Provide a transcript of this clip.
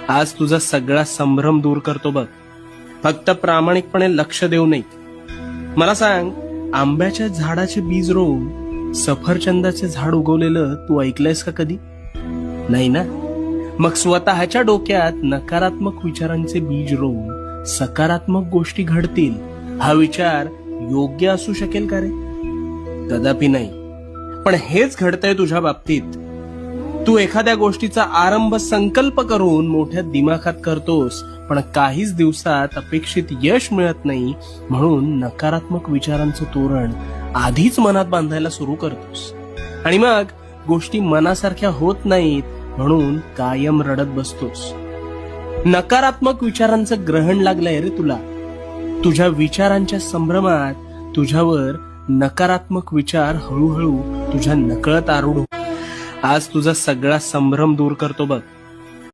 आज तुझा सगळा संभ्रम दूर करतो बघ. फक्त प्रामाणिकपणे लक्ष देऊ नये. मला सांग, आंब्याच्या झाडाचे बीज रोवून सफरचंदाचे झाड उगवलेलं तू ऐकलंयस का कधी? नाही ना. मग स्वतःच्या डोक्यात नकारात्मक विचारांचे बीज रोवून सकारात्मक गोष्टी घडतील हा विचार योग्य असू शकेल का रे? कदापि नाही. पण हेच घडतंय तुझ्या बाबतीत. तू एखाद्या गोष्टीचा आरंभ संकल्प करून मोठ्या दिमाखात करतोस, पण काहीच दिवसात अपेक्षित यश मिळत नाही, म्हणून नकारात्मक विचारांचं तोरण आधीच मनात बांधायला सुरू करतोस. आणि मग गोष्टी मनासारख्या होत नाहीत, म्हणून कायम रडत बसतोस. नकारात्मक विचारांचं ग्रहण लागलंय रे तुला. तुझ्या विचारांच्या संभ्रमात तुझ्यावर नकारात्मक विचार हळूहळू तुझ्या नकळत आरूढ. आज तुझा सगळा संभ्रम दूर करतो बघ.